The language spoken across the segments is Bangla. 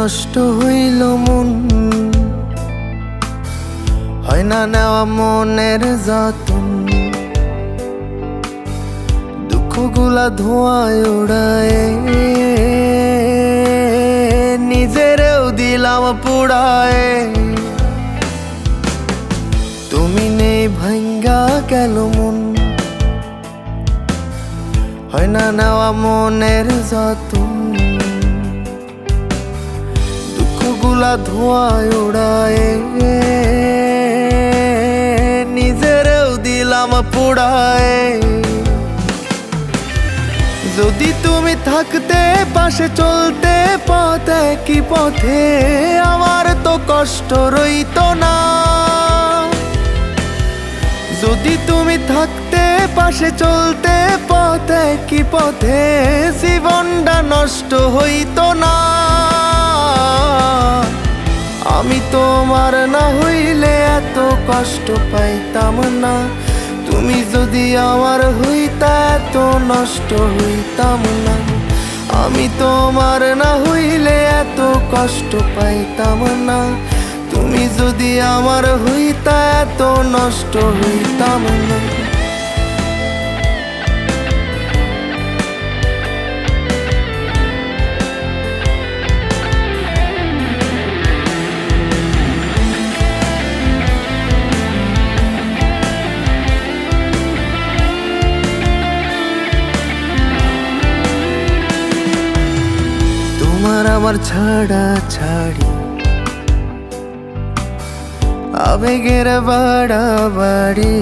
নষ্ট হইল মন, হয় না নেওয়া মনের যতন। দুঃখগুলা ধোঁয়ায় ওড়ায়, নিজেরেও দিলাম পুড়ায়। তুমি নেই ভাঙ্গা গেল মন, হয় না নেওয়া মনের যতন। দুঃখগুলা ধোঁয়ায় ওড়ায়, নিজেরেও দিলাম পুড়ায়। যদি তুমি থাকতে পাশে চলতে পথ একই পথে, আমার তো কষ্ট রইতো না। যদি তুমি থাকতে পাশে চলতে পথ একই পথে, জীবনটা নষ্ট হইতো না। আমি তোমার না হইলে এত কষ্ট পাইতাম না। তুমি যদি আমার হইতা এত নষ্ট হইতাম না। আমি তোমার না হইলে এত কষ্ট পাইতাম না। তুমি যদি আমার হইতা এত নষ্ট হইতাম না। তোমার আমার ছাড়া ছাড়ি, আবেগের বাড়াবাড়ি,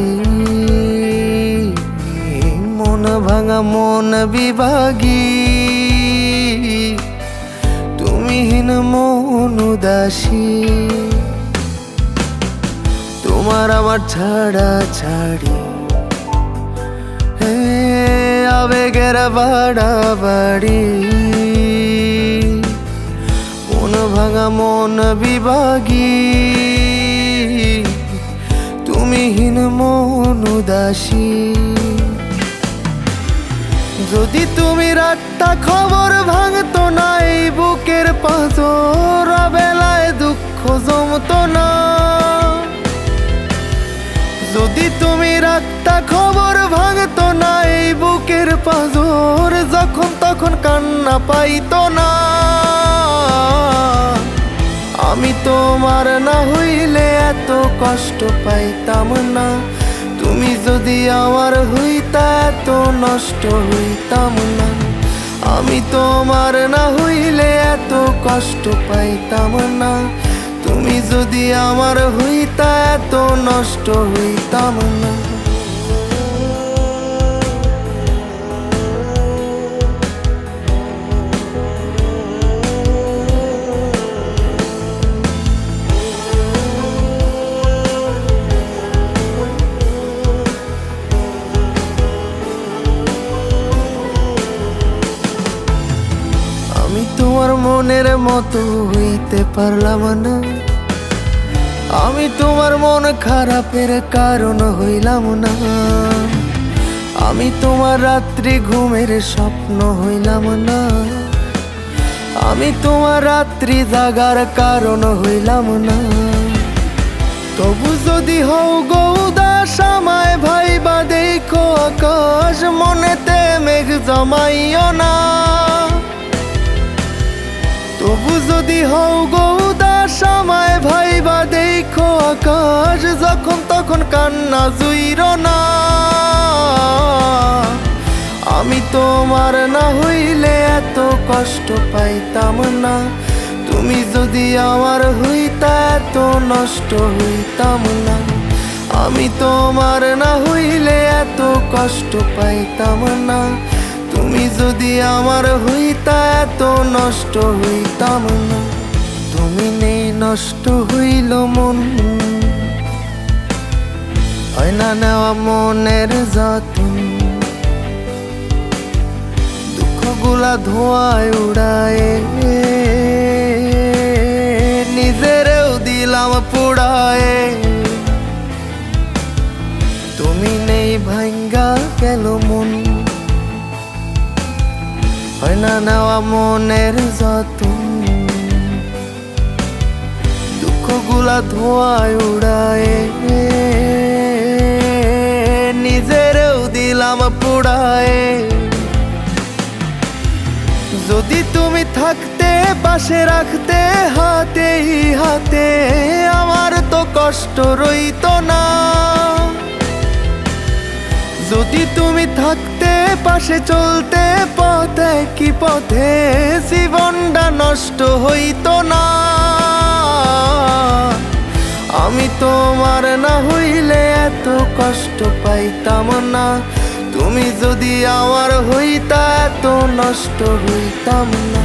মন ভাঙা মন বিভাগী, তুমিহীন মন উদাসী। তোমার আমার ছাড়া ছাড়ি, আবেগের বাড়াবাড়ি, মন ভাঙা মন বিভাগী, তুমিহীন মন উদাসী। যদি তুমি রাখতা খবর ভাঙতো না এই বুকের পাঁজর, বেলায় দুঃখ জমতো না। যদি তুমি রাখতা খবর ভাঙতো না এই বুকের পাঁজর, যখন তখন কান্না পাইতো না। আমি তোমার না হইলে এত কষ্ট পাইতাম না। তুমি যদি আমার হইতা এত নষ্ট হইতাম না। আমি তোমার না হইলে এত কষ্ট পাইতাম না। তুমি যদি আমার হইতা এত নষ্ট হইতাম না। আমি তোমার মনের মতো হইতে পারলাম না। আমি তোমার মন খারাপের কারণ হইলাম না। আমি তোমার রাত্রি ঘুমের স্বপ্ন হইলাম না। আমি তোমার রাত্রি জাগার কারণ হইলাম না। তবু যদি হও গো উদাস আমায় ভাইবা দেখো আকাশ, মনেতে মেঘ জমাইও না। তবু যদি হও গো উদাস আমায় ভাইবা দেখো আকাশ, যখন তখন কান্না জুইরো না। আমি তোমার না হইলে এত কষ্ট পাইতাম না। তুমি যদি আমার হইতা এত নষ্ট হইতাম না। আমি তোমার না হইলে এত কষ্ট পাইতাম না। তুমি যদি আমার হইতা এত নষ্ট হইতাম না। তুমি নেই নষ্ট হইল মন, হয় না নেওয়া মনের যতন। দুঃখগুলা ধোঁয়ায় উড়ায়, নিজেরেও দিলাম পুড়ায়। তুমি নেই ভাঙ্গা গেল মন, হয় না নেওয়া মনের যতন। কষ্টগুলা ধোঁয়ায় উড়ায়, নিজেরও দিলাম পুড়ায়। যদি তুমি থাকতে পাশে রাখতে হাতেই হাতে, আমার তো কষ্ট রইতো না। যদি তুমি থাকতে পাশে চলতে পথে কি পথে, জীবনটা নষ্ট হইতো না। আমি তোমার না হইলে এত কষ্ট পাইতাম না। তুমি যদি আমার হইতা এত নষ্ট হইতাম না।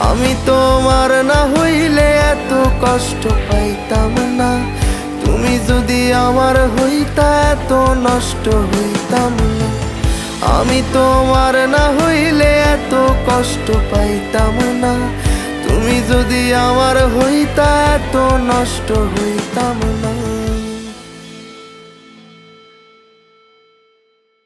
আমি তোমার না হইলে এত কষ্ট পাইতাম না। তুমি যদি আমার হইতা এত নষ্ট হইতাম না। আমি তোমার না হইলে এত কষ্ট পাইতাম না। তুমি যদি আমার হইতা এত নষ্ট হইতাম না।